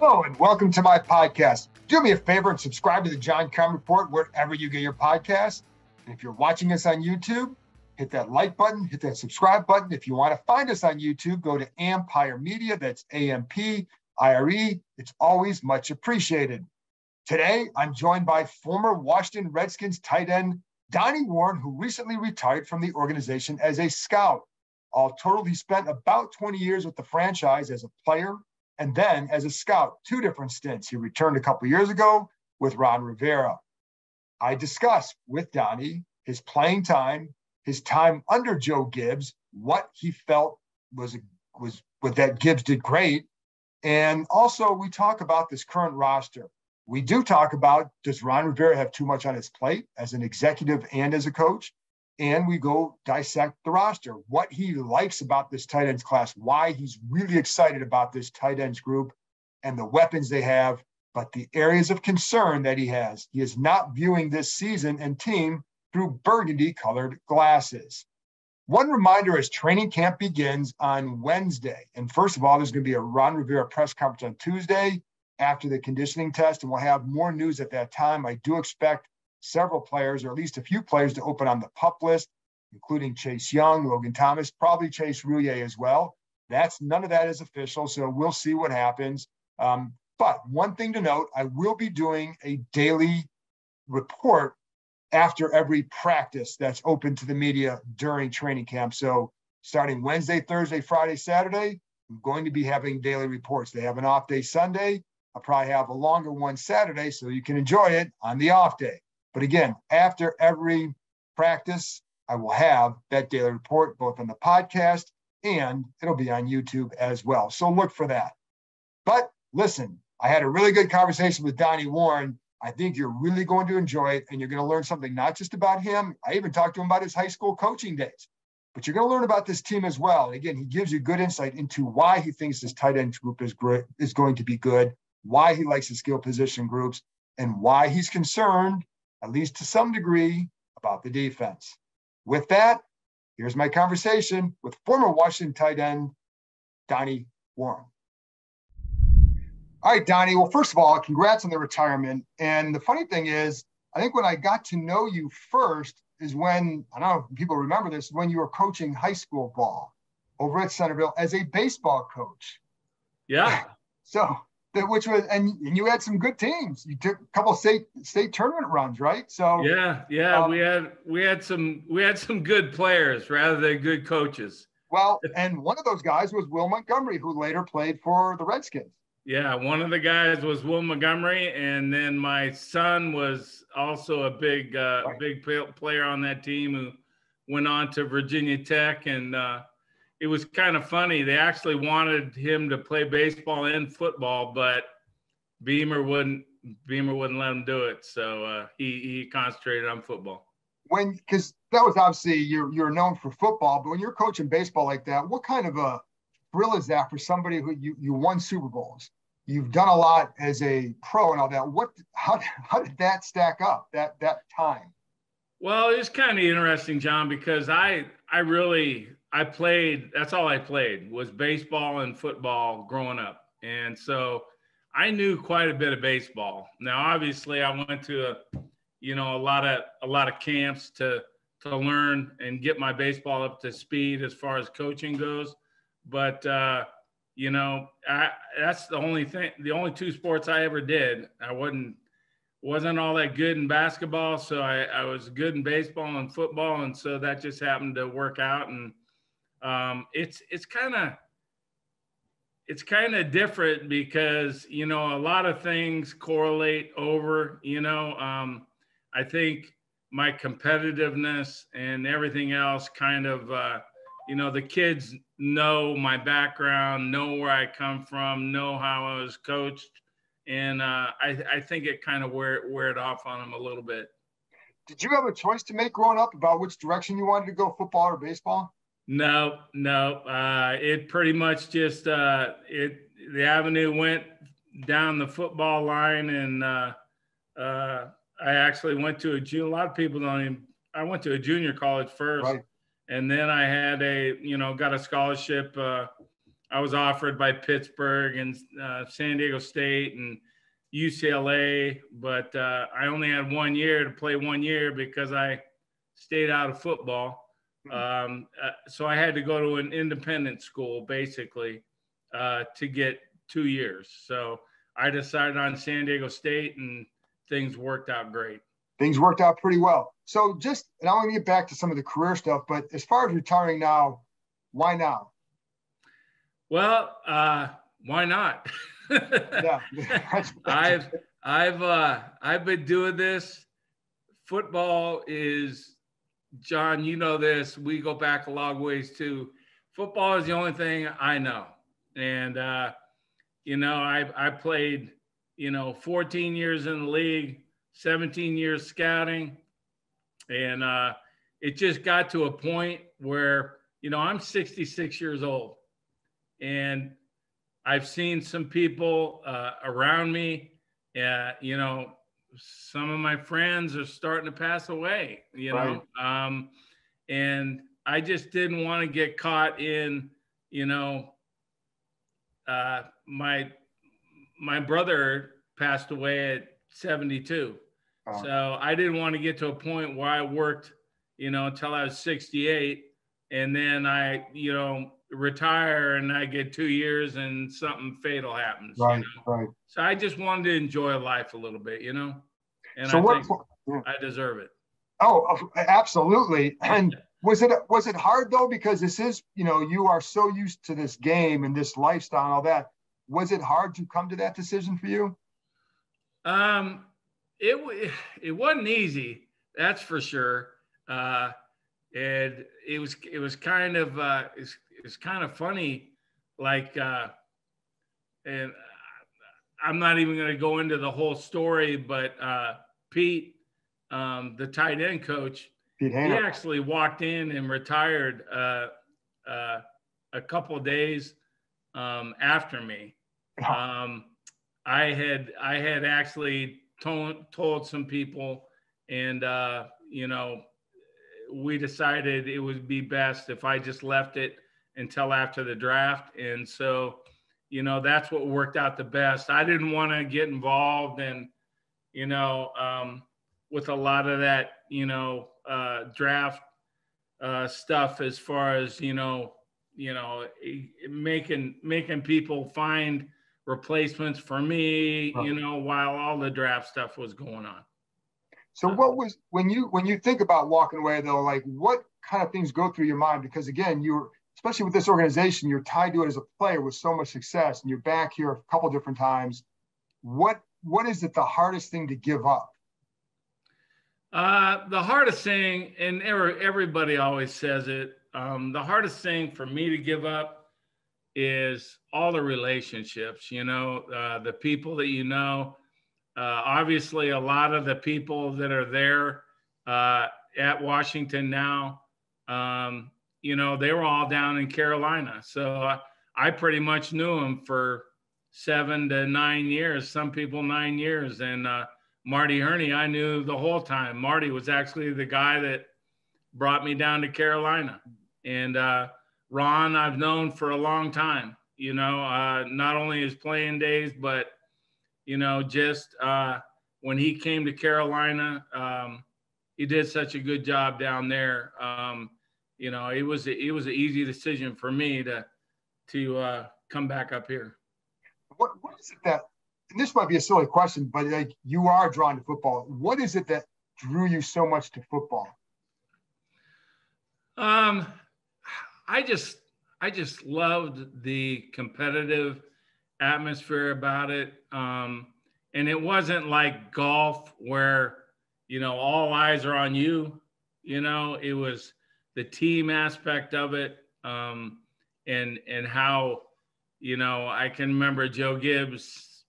Hello and welcome to my podcast. Do me a favor and subscribe to the John Keim Report wherever you get your podcasts. And if you're watching us on YouTube, hit that like button, hit that subscribe button. If you want to find us on YouTube, go to Empire Media. That's AMPIRE. It's always much appreciated. Today, I'm joined by former Washington Redskins tight end Donnie Warren, who recently retired from the organization as a scout. All total, he spent about 20 years with the franchise as a player and then as a scout, 2 different stints. He returned a couple years ago with Ron Rivera. I discuss with Donnie his playing time, his time under Joe Gibbs, what he felt was what that Gibbs did great. And also we talk about this current roster. We do talk about, does Ron Rivera have too much on his plate as an executive and as a coach? And we go dissect the roster, what he likes about this tight ends class, why he's really excited about this tight ends group and the weapons they have, but the areas of concern that he has. He is not viewing this season and team through burgundy-colored glasses. One reminder as training camp begins on Wednesday. And first of all, there's going to be a Ron Rivera press conference on Tuesday after the conditioning test, and we'll have more news at that time. I do expect several players, or at least a few players, to open on the PUP list, including Chase Young, Logan Thomas, probably Chase Rouillet as well. None of that is official, so we'll see what happens. But one thing to note, I will be doing a daily report after every practice that's open to the media during training camp. So starting Wednesday, Thursday, Friday, Saturday, I'm going to be having daily reports. They have an off day Sunday. I'll probably have a longer one Saturday so you can enjoy it on the off day. But again, after every practice, I will have that daily report both on the podcast and it'll be on YouTube as well. So look for that. But listen, I had a really good conversation with Donnie Warren. I think you're really going to enjoy it, and you're going to learn something not just about him. I even talked to him about his high school coaching days. But you're going to learn about this team as well. And again, he gives you good insight into why he thinks this tight end group is going to be good, why he likes the skill position groups, and why he's concerned, at least to some degree, about the defense. With that, here's my conversation with former Washington tight end Donnie Warren. All right, Donnie. Well, first of all, congrats on the retirement. And the funny thing is, I think when I got to know you first is when, I don't know if people remember this, when you were coaching high school ball over at Centerville as a baseball coach. Yeah. So, which was, and you had some good teams. You took a couple of state tournament runs, right? So we had some good players rather than good coaches. Well, and one of those guys was Will Montgomery, who later played for the Redskins. Yeah, one of the guys was Will Montgomery, and then my son was also a big player on that team who went on to Virginia Tech, and it was kind of funny. They actually wanted him to play baseball and football, but Beamer wouldn't let him do it, so he concentrated on football. Because that was obviously you're known for football, but when you're coaching baseball like that, what kind of a thrill is that for somebody who you won Super Bowls? You've done a lot as a pro and all that. How did that stack up that time? Well, it's kind of interesting, John, because I played. That's all I played was baseball and football growing up, and so I knew quite a bit of baseball. Now, obviously, I went to a lot of camps to learn and get my baseball up to speed as far as coaching goes, but that's the only thing. The only 2 sports I ever did. I wasn't all that good in basketball, so I was good in baseball and football, and so that just happened to work out. And it's kind of different because a lot of things correlate over. I think my competitiveness and everything else kind of the kids know my background, know where I come from, know how I was coached. And I think it kind of wear it off on them a little bit. Did you have a choice to make growing up about which direction you wanted to go, football or baseball? No. It pretty much just the avenue went down the football line, and I actually went to a lot of people don't even. I went to a junior college first, right. And then I had got a scholarship I was offered by Pittsburgh and San Diego State and UCLA, but I only had 1 year to play 1 year because I stayed out of football. So I had to go to an independent school basically to get 2 years. So I decided on San Diego State, and things worked out great. Things worked out pretty well. So and I want to get back to some of the career stuff, but as far as retiring now, why now? Well, why not? Yeah. I've been doing this. Football is, John, you know this. We go back a long ways too. Football is the only thing I know. And, I played, 14 years in the league, 17 years scouting. And it just got to a point where, I'm 66 years old. And I've seen some people around me, some of my friends are starting to pass away, Right. And I just didn't want to get caught in, my brother passed away at 72. So I didn't want to get to a point where I worked, until I was 68. And then I, retire and I get 2 years and something fatal happens. Right, right. So I just wanted to enjoy life a little bit, And so I think I deserve it. Oh, absolutely. And was it hard though? Because this is, you are so used to this game and this lifestyle and all that. Was it hard to come to that decision for you? It wasn't easy, that's for sure. And it was kind of it's kind of funny, like, and I'm not even going to go into the whole story, but Pete, the tight end coach, he actually walked in and retired a couple of days after me. I had actually told some people, and we decided it would be best if I just left it until after the draft. And so, that's what worked out the best. I didn't want to get involved in, with a lot of that, draft stuff as far as, making people find replacements for me, while all the draft stuff was going on. So what was, when you think about walking away though, like what kind of things go through your mind? Because again, especially with this organization, you're tied to it as a player with so much success, and you're back here a couple different times. What is it the hardest thing to give up? The hardest thing, and everybody always says it, the hardest thing for me to give up is all the relationships, the people that obviously a lot of the people that are there at Washington now, they were all down in Carolina. So I pretty much knew them for 7 to 9 years, some people 9 years. And Marty Herney, I knew the whole time. Marty was actually the guy that brought me down to Carolina. And Ron, I've known for a long time, not only his playing days, but just when he came to Carolina, he did such a good job down there. It was an easy decision for me to come back up here. What is it that, and this might be a silly question, but like you are drawn to football. What is it that drew you so much to football? I just loved the competitive atmosphere about it. And it wasn't like golf where, all eyes are on you, it was the team aspect of it. And how, I can remember Joe Gibbs,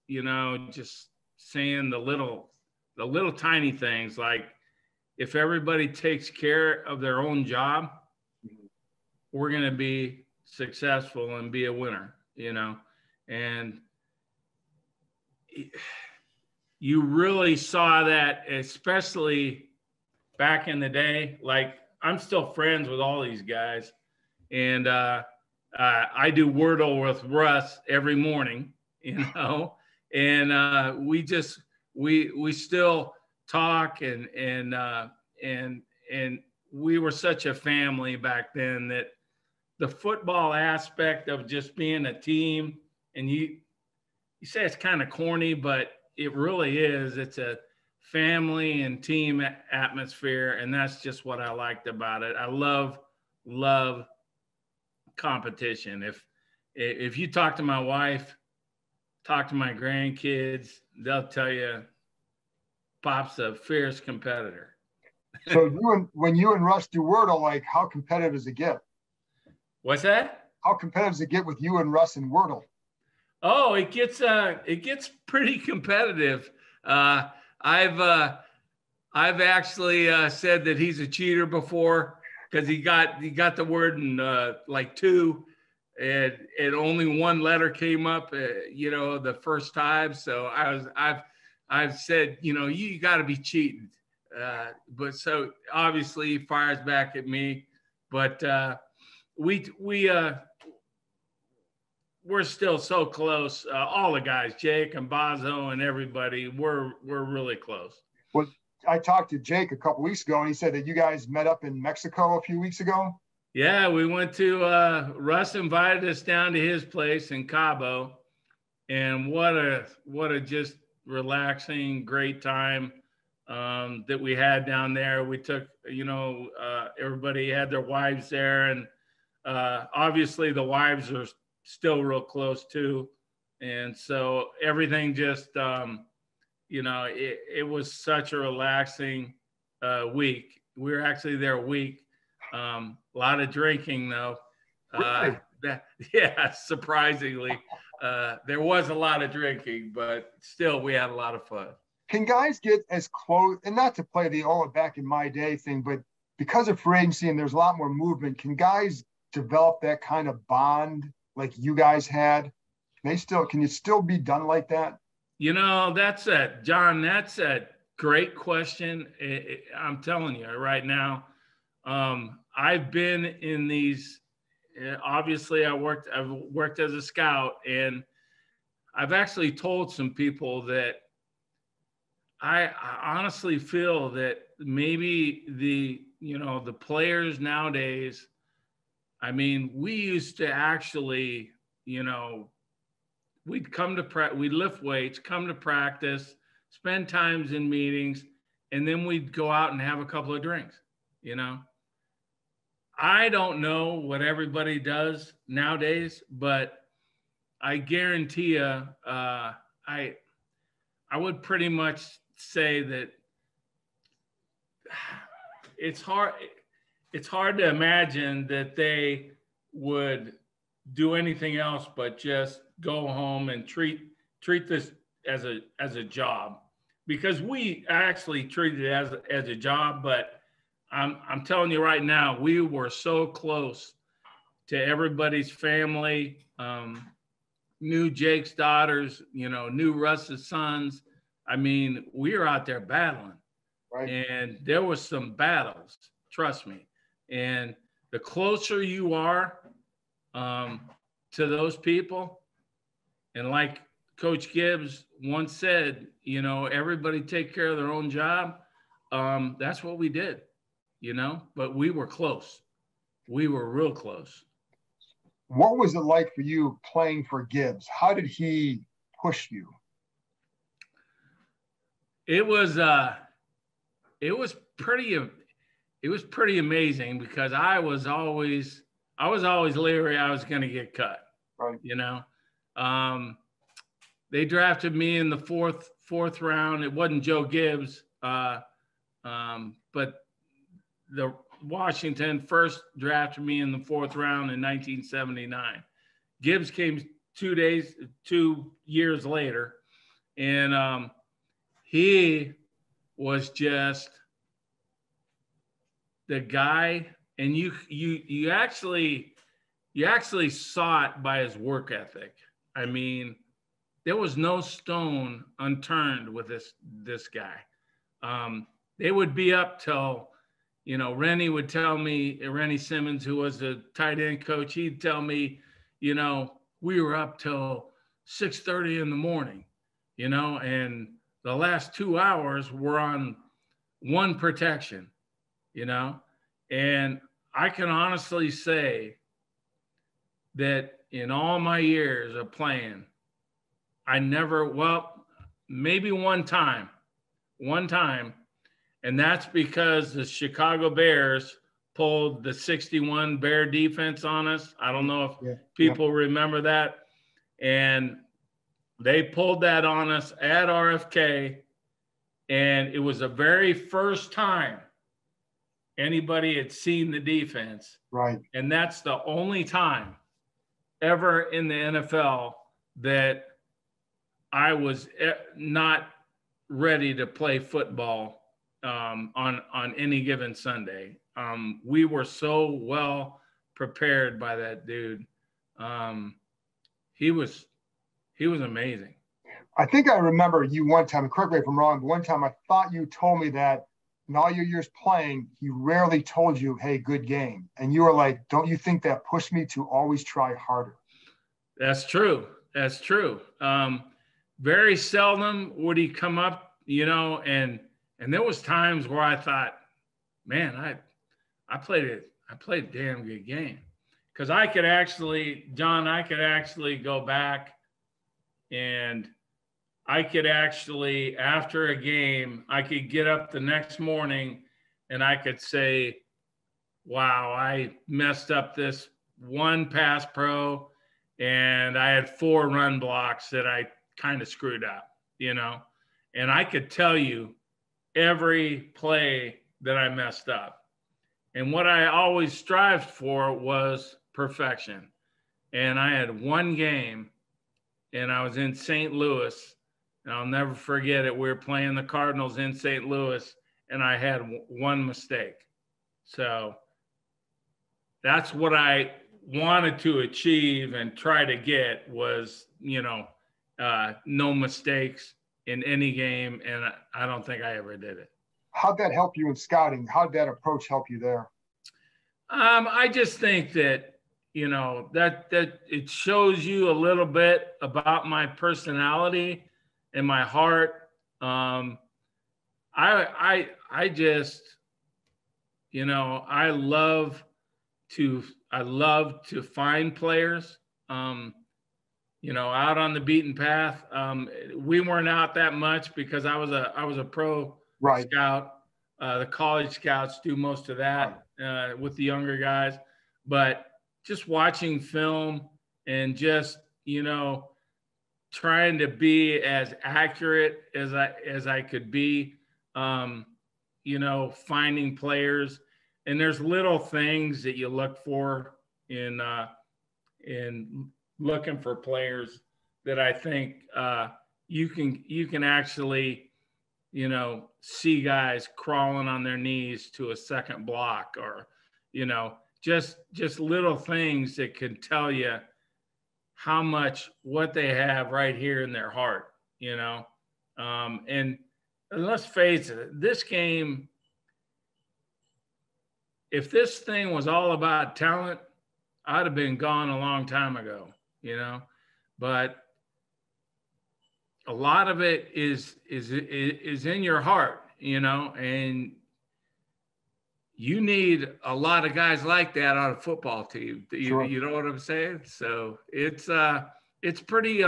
just saying the little tiny things, like if everybody takes care of their own job, we're going to be successful and be a winner, and you really saw that, especially back in the day. Like, I'm still friends with all these guys, and I do Wordle with Russ every morning, and we still talk and we were such a family back then that the football aspect of just being a team, and you say it's kind of corny, but it really is. It's a family and team atmosphere, and that's just what I liked about it. I love competition. If you talk to my wife, talk to my grandkids, they'll tell you Pop's a fierce competitor. So when you and Russ do Wordle, like, how competitive does it get? What's that? How competitive does it get with you and Russ in Wordle? Oh, it gets pretty competitive. I've actually said that he's a cheater before because he got the word in like two, and only one letter came up, the first time. So I've said, you got to be cheating. But so obviously he fires back at me, but we're still so close. All the guys, Jake and Bazo and everybody, we're really close. Well, I talked to Jake a couple weeks ago, and he said that you guys met up in Mexico a few weeks ago. Yeah, we went to Russ invited us down to his place in Cabo, and what a just relaxing, great time that we had down there. We took, everybody had their wives there, and obviously the wives are still real close too. And so everything just, it was such a relaxing week. We were actually there a week. A lot of drinking though. Really? Yeah, surprisingly. There was a lot of drinking, but still we had a lot of fun. Can guys get as close, and not to play the back in my day thing, but because of free agency and there's a lot more movement, can guys develop that kind of bond like you guys had? Can you still be done like that? John, that's a great question. I'm telling you right now, I've been in these, obviously I've worked as a scout, and I've actually told some people that I honestly feel that maybe the players nowadays, I mean, we used to actually, we'd we'd lift weights, come to practice, spend times in meetings, and then we'd go out and have a couple of drinks, I don't know what everybody does nowadays, but I guarantee you, I would pretty much say that it's hard to imagine that they would do anything else but just go home and treat this as a job, because we actually treated it as a job. But I'm telling you right now, we were so close to everybody's family. Knew Jake's daughters, knew Russ's sons. I mean, we were out there battling, right? And there was some battles, trust me. And the closer you are to those people, and like Coach Gibbs once said, everybody take care of their own job. That's what we did, but we were close. We were real close. What was it like for you playing for Gibbs? How did he push you? It was pretty amazing, because I was always leery I was going to get cut. Right. They drafted me in the fourth round. It wasn't Joe Gibbs, but the Washington first drafted me in the fourth round in 1979. Gibbs came 2 years later, and he was just the guy. And you actually saw it by his work ethic. I mean, there was no stone unturned with this guy. They would be up till Rennie would tell me, Rennie Simmons, who was the tight end coach, he'd tell me, we were up till 6:30 in the morning, and the last 2 hours were on one protection, and I can honestly say that in all my years of playing, I never, maybe one time, and that's because the Chicago Bears pulled the 61 Bear defense on us. I don't know if people remember that. And they pulled that on us at RFK. And it was the very first time anybody had seen the defense. Right. And that's the only time ever in the NFL that I was not ready to play football on any given Sunday. We were so well prepared by that dude. He was amazing. I think I remember you one time, correct me if I'm wrong, but one time I thought you told me that in all your years playing, he rarely told you, hey, good game. And you were like, don't you think that pushed me to always try harder? That's true. Very seldom would he come up, and there was times where I thought, man, I played a damn good game. Because I could actually go back and I could actually, after a game, I could get up the next morning and I could say, wow, I messed up this one pass pro and I had 4 run blocks that I kind of screwed up, and I could tell you every play that I messed up. And what I always strived for was perfection. And I had one game, and I was in St. Louis, and I'll never forget it. We were playing the Cardinals in St. Louis, and I had one mistake. So that's what I wanted to achieve and try to get was, no mistakes in any game, and I don't think I ever did it. How'd that help you in scouting? How'd that approach help you there? I just think that, that it shows you a little bit about my personality and my heart. I just, I love to find players, out on the beaten path. We weren't out that much because I was a pro scout. The college scouts do most of that with the younger guys, but just watching film and just, trying to be as accurate as I could be, finding players. And there's little things that you look for in looking for players that I think you can actually, see guys crawling on their knees to a second block, or, just little things that can tell you how much what they have right here in their heart, and let's face it, this game, if this thing was all about talent, I'd have been gone a long time ago, but a lot of it is in your heart, and you need a lot of guys like that on a football team. You know what I'm saying? So it's pretty,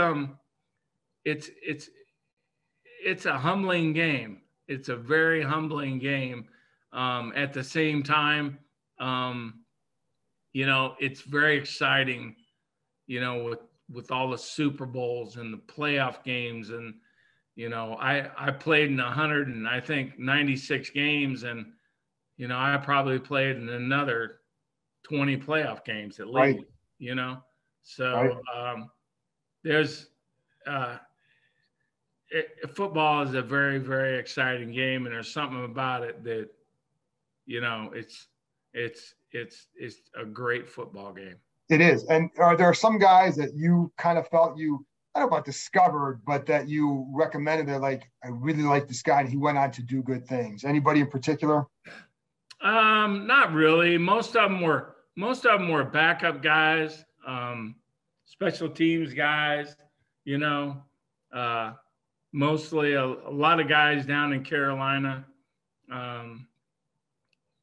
it's a humbling game. It's a very humbling game. At the same time, it's very exciting, with all the Super Bowls and the playoff games. And, I played in 96 games, and, I probably played in another 20 playoff games at least, So there's football is a very, very exciting game, and there's something about it that, it's a great football game. It is. And are there some guys that you kind of felt you, I don't know about discovered, but that you recommended? They're like, I really like this guy, and he went on to do good things. Anybody in particular? Not really. Most of them were backup guys, special teams guys, you know, mostly a lot of guys down in Carolina.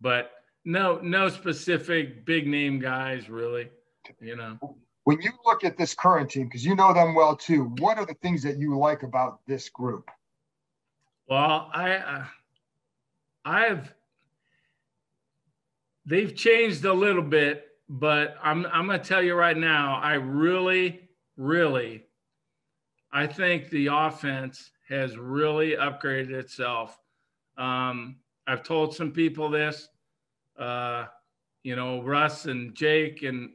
But no specific big name guys really, you know. When you look at this current team, because you know them well too, what are the things that you like about this group? Well, they've changed a little bit, but I'm going to tell you right now, I think the offense has really upgraded itself. I've told some people this, you know, Russ and Jake and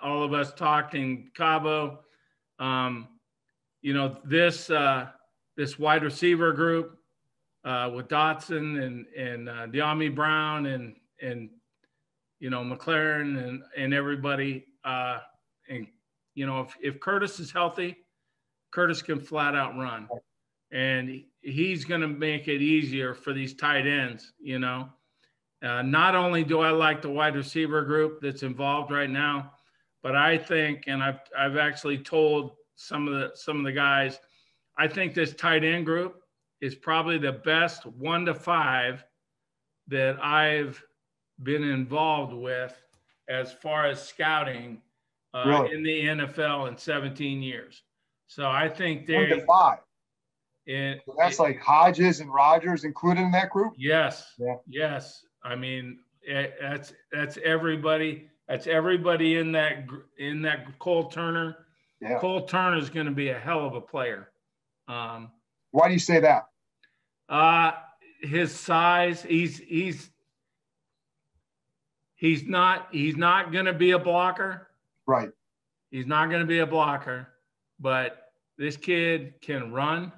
all of us talked in Cabo. You know, this wide receiver group with Dotson and De'Ami Brown and you know, McLaren and everybody. And, you know, if Curtis is healthy, Curtis can flat out run. And he's going to make it easier for these tight ends, you know. Not only do I like the wide receiver group that's involved right now, but I think, and I've actually told some of the guys, I think this tight end group is probably the best 1 to 5 that I've been involved with as far as scouting Really? in the NFL in 17 years. So I think they're 1 to 5. So that's like Hodges and Rogers included in that group? Yes. Yeah. Yes. I mean, that's everybody. That's everybody in that Cole Turner. Yeah. Cole Turner is going to be a hell of a player. Why do you say that? His size. He's not going to be a blocker. Right. He's not going to be a blocker, but this kid can run.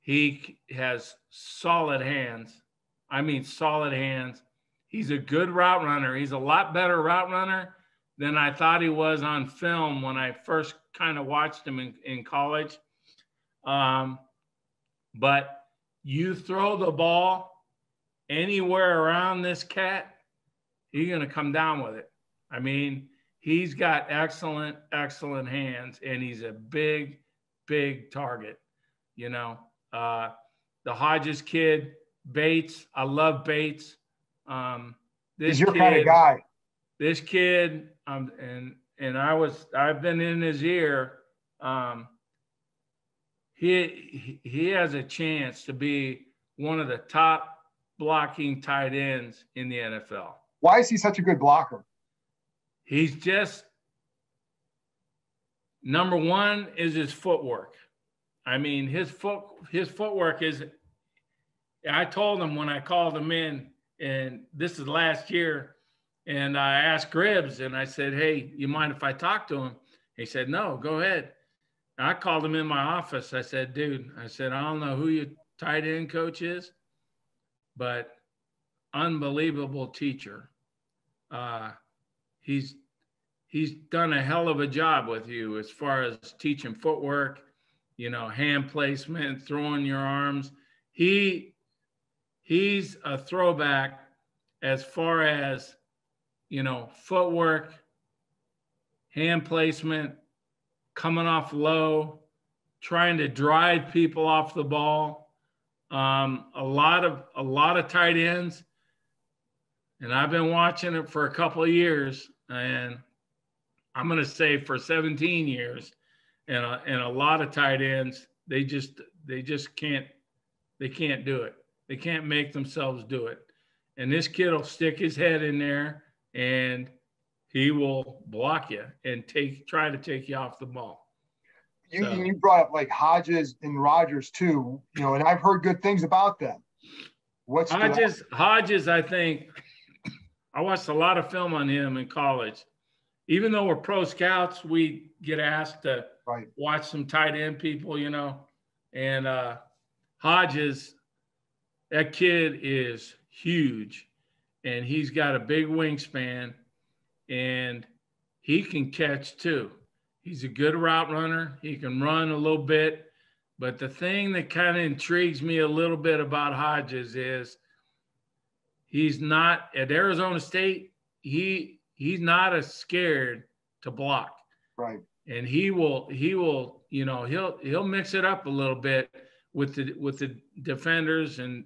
He has solid hands. I mean, solid hands. He's a good route runner. He's a lot better route runner than I thought he was on film when I first kind of watched him in college. But you throw the ball anywhere around this cat, he's going to come down with it. I mean, he's got excellent hands, and he's a big target, you know. The Hodges kid, Bates, I love Bates. He's your kind of guy. This kid, and I've been in his ear. He has a chance to be one of the top blocking tight ends in the NFL. Why is he such a good blocker? He's just, number one is his footwork. I mean, his footwork is, I told him when I called him in, and this is last year, and I asked Gribbs, and I said, hey, you mind if I talk to him? He said, no, go ahead. I called him in my office. I said, dude, I don't know who your tight end coach is, but unbelievable teacher. He's done a hell of a job with you as far as teaching footwork, you know, hand placement, throwing your arms. He's a throwback as far as, you know, footwork, hand placement, coming off low, trying to drive people off the ball. A lot of tight ends, and I've been watching it for a couple of years, and I'm going to say for 17 years, and a lot of tight ends, they just can't do it. They can't make themselves do it. And this kid will stick his head in there, and he will block you and try to take you off the ball. You brought up like Hodges and Rogers too, you know, and I've heard good things about them. Hodges, I think I watched a lot of film on him in college. Even though we're pro scouts, we get asked to watch some tight end people, you know. And Hodges, that kid is huge, and he's got a big wingspan, and he can catch too. He's a good route runner. He can run a little bit. But the thing that kind of intrigues me a little bit about Hodges is he's not at Arizona State. He's not as scared to block. Right. And he will, he'll mix it up a little bit with the defenders, and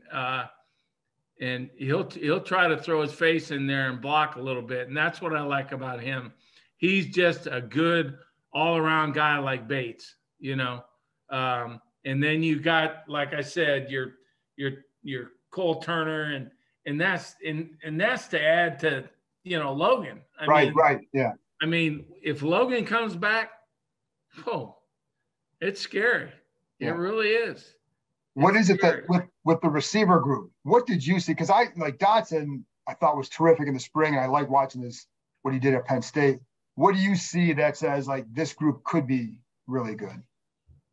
he'll try to throw his face in there and block a little bit. And that's what I like about him. He's just a good all-around guy like Bates, and then you got, like I said, your Cole Turner, and that's to add to, Logan. Right. Yeah. I mean, if Logan comes back, it's scary. Yeah. It really is. What is it that with the receiver group, what did you see? Because I like Dotson, I thought was terrific in the spring, and I like watching what he did at Penn State. What do you see that says like this group could be really good?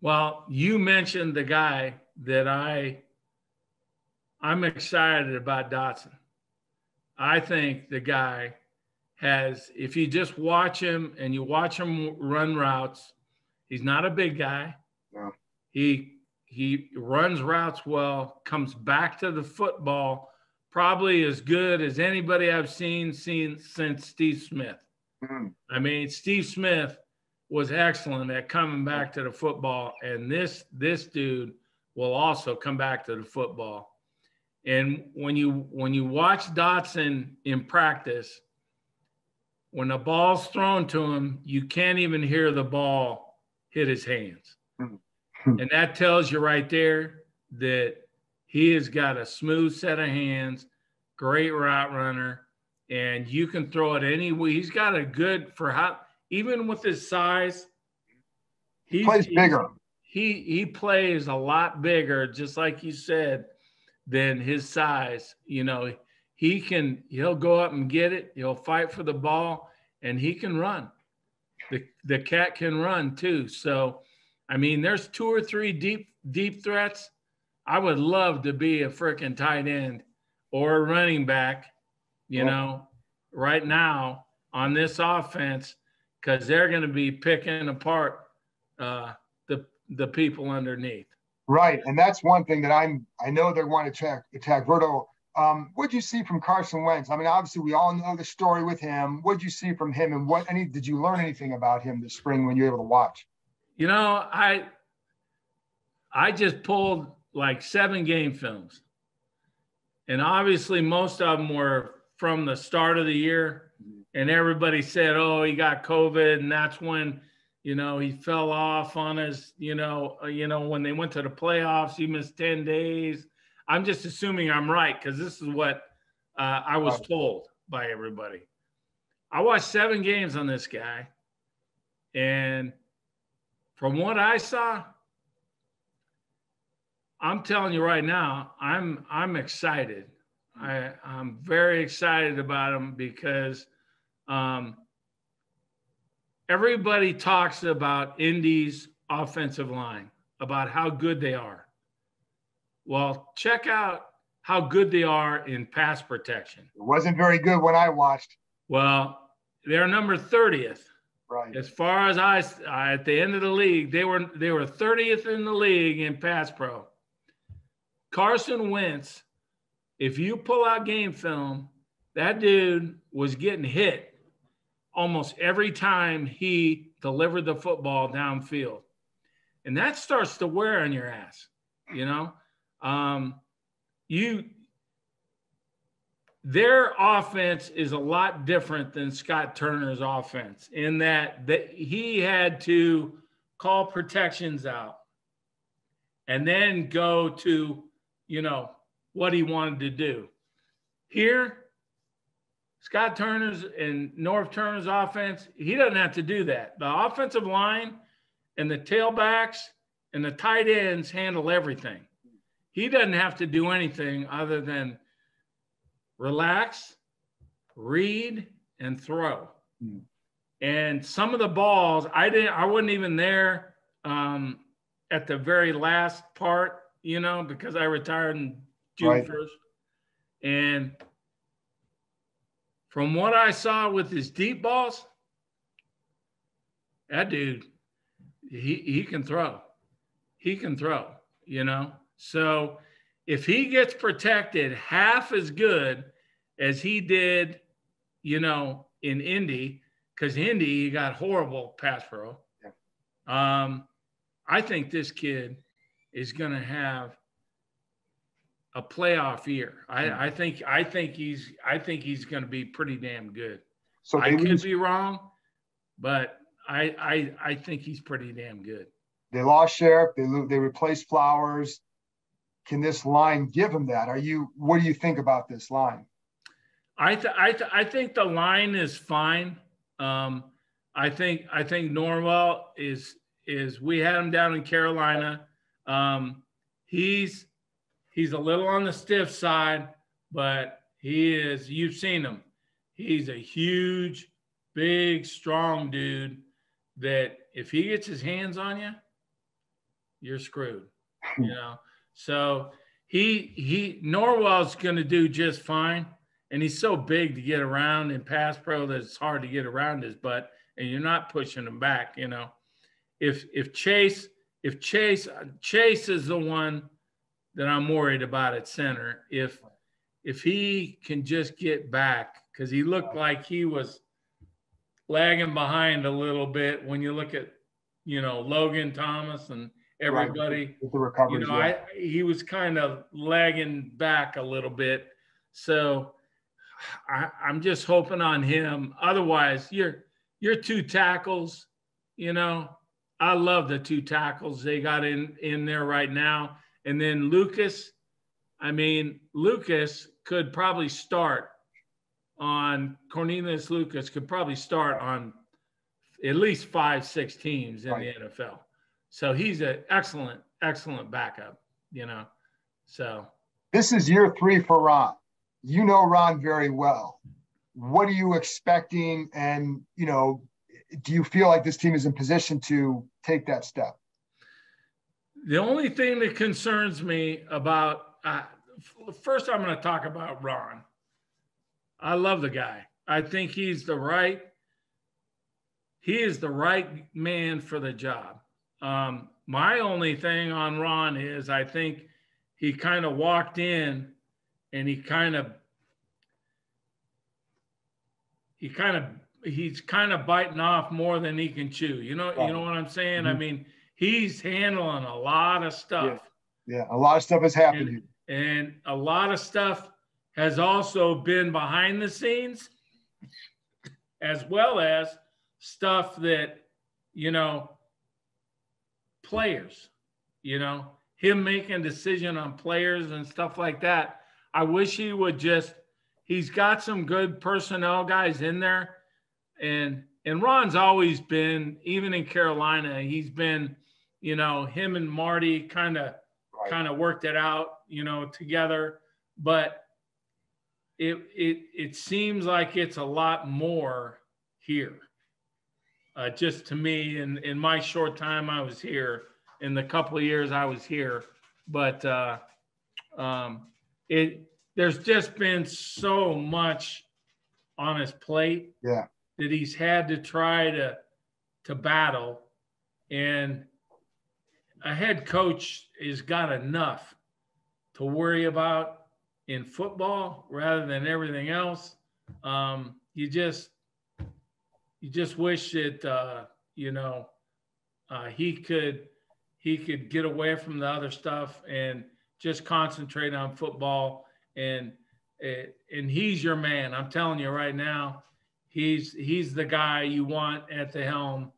Well, you mentioned the guy that I'm excited about, Dotson. I think the guy has, if you just watch him and you watch him run routes, he's not a big guy. No. He runs routes well, comes back to the football probably as good as anybody I've seen since Steve Smith. Mm-hmm. I mean, Steve Smith was excellent at coming back to the football, and this dude will also come back to the football. And when you watch Dotson in practice, when the ball's thrown to him, you can't even hear the ball hit his hands. Mm-hmm. And that tells you right there that he has got a smooth set of hands, great route runner, and you can throw it any way. He's got a good, even with his size, he plays bigger. He plays a lot bigger, just like you said, than his size. He'll go up and get it. He'll fight for the ball, and he can run. The cat can run too. So, I mean, there's 2 or 3 deep threats. I would love to be a freaking tight end or a running back, right now on this offense, because they're going to be picking apart the people underneath. Right, and that's one thing that I know they want to attack Verto. What'd you see from Carson Wentz? I mean, obviously we all know the story with him. What'd you see from him, and did you learn anything about him this spring when you were able to watch? I just pulled like 7 game films, and obviously most of them were from the start of the year, and everybody said, oh, he got COVID, and that's when, he fell off on his, when they went to the playoffs, he missed 10 days. I'm just assuming I'm right, because this is what I was told by everybody. I watched 7 games on this guy, and from what I saw, I'm telling you right now, I'm excited. I'm very excited about him because everybody talks about Indy's offensive line, about how good they are. Well, check out how good they are in pass protection. It wasn't very good when I watched. Well, they're number 30th. Right. As far as at the end of the league, they were 30th in the league in pass pro. Carson Wentz, if you pull out game film, that dude was getting hit almost every time he delivered the football downfield. And that starts to wear on your ass, Their offense is a lot different than Scott Turner's offense in that he had to call protections out and then go to, what he wanted to do. Here, Scott Turner's and Norv Turner's offense, he doesn't have to do that. The offensive line and the tailbacks and the tight ends handle everything. He doesn't have to do anything other than relax, read, and throw. Mm. And some of the balls, I wasn't even there at the very last part, because I retired in June 1st. And from what I saw with his deep balls, that dude, he can throw. He can throw, So if he gets protected half as good as he did, you know, in Indy, because Indy, he got horrible pass pro. Yeah. I think this kid is going to have a playoff year. I think he's going to be pretty damn good. So I could be wrong, but I think he's pretty damn good. They lost Sheriff. They replaced Flowers. Can this line give him that? What do you think about this line? I think the line is fine. I think Norwell is we had him down in Carolina. He's a little on the stiff side, but you've seen him. He's a huge, big, strong dude that if he gets his hands on you, you're screwed, you know? So Norwell's going to do just fine. And he's so big to get around in pass pro that it's hard to get around his butt, and you're not pushing him back, you know? If Chase is the one that I'm worried about at center, if he can just get back, because he looked like he was lagging behind a little bit when you look at, you know, Logan Thomas and everybody. Right. With the recoveries, you know, yeah. He was kind of lagging back a little bit. So I'm just hoping on him. Otherwise, your two tackles, you know, I love the two tackles they got in there right now. And then Lucas could probably start on Cornelius Lucas could probably start on at least 5-6 teams in the NFL. So he's an excellent backup, you know. So this is year 3 for Ron. You know Ron very well. What are you expecting? And, you know, do you feel like this team is in position to take that step? The only thing that concerns me about first, I'm going to talk about Ron. I love the guy. I think he is the right man for the job. My only thing on Ron is I think he kind of walked in and he's kind of biting off more than he can chew. You know what I'm saying? Mm-hmm. I mean, he's handling a lot of stuff. Yeah, a lot of stuff has happened. And a lot of stuff has also been behind the scenes, as well as stuff that, you know, players, you know, him making a decision on players and stuff like that. I wish he would he's got some good personnel guys in there. And Ron's always been, even in Carolina, he's been, you know, him and Marty kind of worked it out, you know, together. But it seems like it's a lot more here. Just to me, in my short time I was here, in the couple of years I was here, but there's just been so much on his plate that he's had to try to battle, and a head coach has got enough to worry about in football rather than everything else. You just wish that you know, he could get away from the other stuff and just concentrate on football. And he's your man. I'm telling you right now, he's the guy you want at the helm,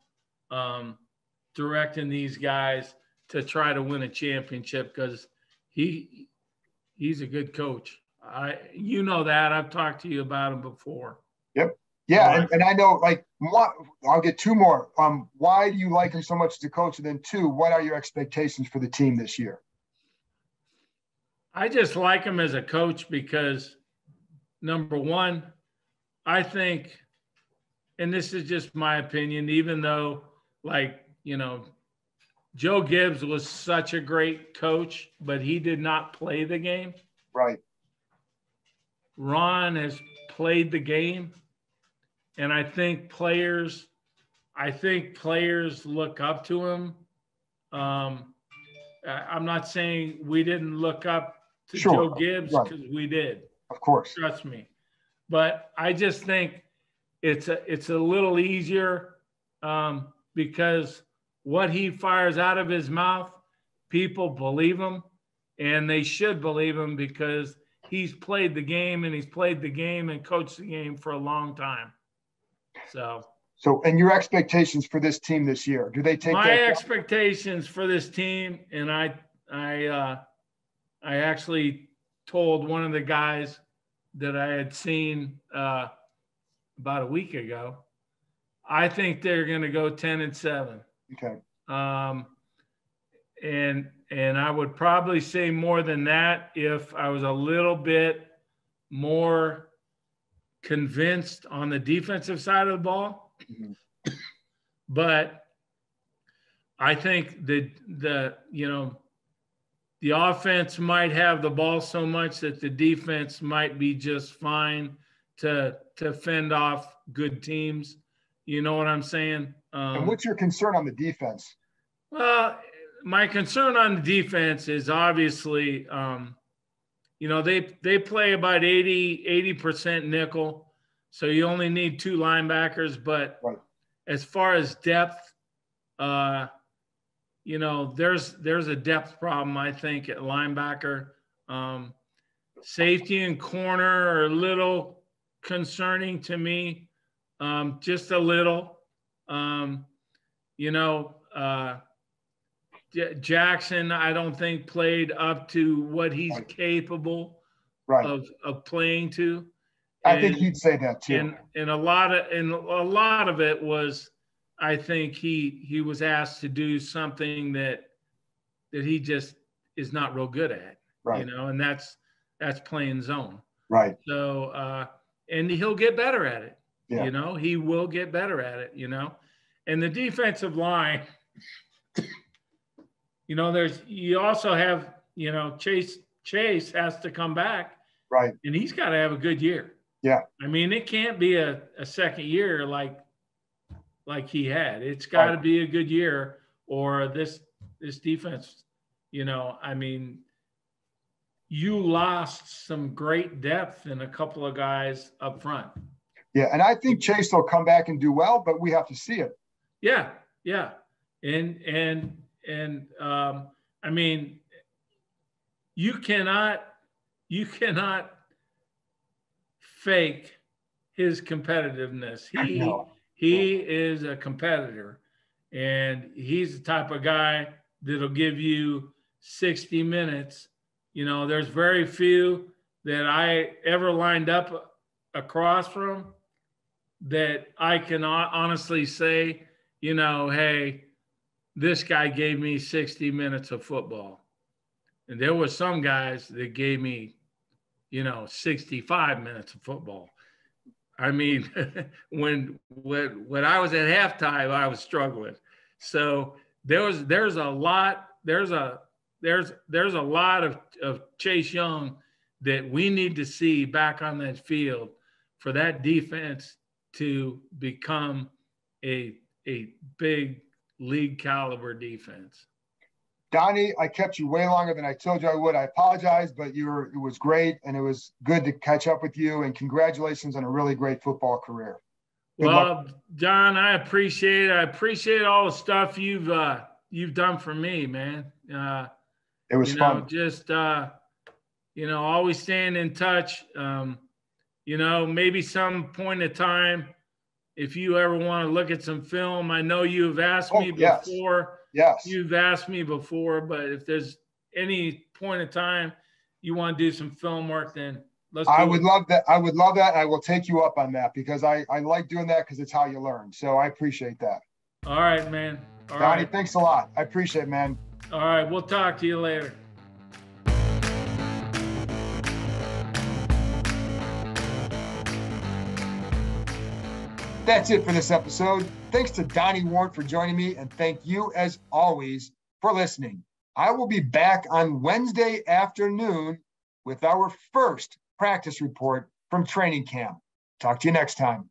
directing these guys to try to win a championship, because he's a good coach. You know that. I've talked to you about him before. Yep. Yeah, and I know, like, I'll get 2 more. Why do you like him so much as a coach? And then 2, what are your expectations for the team this year? I just like him as a coach because, number one, I think, and this is just my opinion, even though, like, you know, Joe Gibbs was such a great coach, but he did not play the game. Right. Ron has played the game, and I think players look up to him. I'm not saying we didn't look up to Joe Gibbs, because we did. Of course. Trust me. But I just think it's a little easier because what he fires out of his mouth, people believe him, and they should believe him because he's played the game and coached the game for a long time. So, and your expectations for this team this year, do they take my expectations for this team? And I actually told one of the guys that I had seen about a week ago, I think they're going to go 10-7. Okay. And I would probably say more than that if I was a little bit more convinced on the defensive side of the ball. Mm-hmm. But I think the offense might have the ball so much that the defense might be just fine to fend off good teams. You know what I'm saying? And what's your concern on the defense? Well, my concern on the defense is obviously, they play about 80% nickel. So you only need 2 linebackers. But right. As far as depth, there's a depth problem, I think, at linebacker. Safety and corner are a little concerning to me, just a little. Jackson, I don't think played up to what he's right. capable right. of playing to. I think he'd say that too. And a lot of it was, I think he was asked to do something that he just is not real good at, right. And that's playing zone. Right. So, and he'll get better at it. Yeah. He will get better at it, and the defensive line, you also have, Chase has to come back. Right. And he's got to have a good year. Yeah. I mean, it can't be a second year like he had. It's got to be a good year, or this defense, I mean, you lost some great depth in a couple of guys up front. Yeah, and I think Chase will come back and do well, but we have to see it. Yeah, yeah. And I mean, you cannot fake his competitiveness. He is a competitor, and he's the type of guy that'll give you 60 minutes. There's very few that I ever lined up across from that I can honestly say, hey, this guy gave me 60 minutes of football. And there were some guys that gave me, 65 minutes of football. I mean, when I was at halftime, I was struggling. So there's a lot of Chase Young that we need to see back on that field for that defense to become a big league caliber defense. Donnie, I kept you way longer than I told you I would. I apologize, but it was great, and it was good to catch up with you, and congratulations on a really great football career. Good luck. John, I appreciate it. I appreciate all the stuff you've done for me, man. It was fun. Just always staying in touch. Maybe some point in time, if you ever want to look at some film, I know you've asked me before. Yes. You've asked me before, but if there's any point in time you want to do some film work, then let's do it. I would love that. I would love that. I will take you up on that because I like doing that because it's how you learn. So I appreciate that. All right, man. All Donnie, right. Thanks a lot. I appreciate it, man. All right. We'll talk to you later. That's it for this episode. Thanks to Donnie Ward for joining me, and thank you, as always, for listening. I will be back on Wednesday afternoon with our first practice report from training camp. Talk to you next time.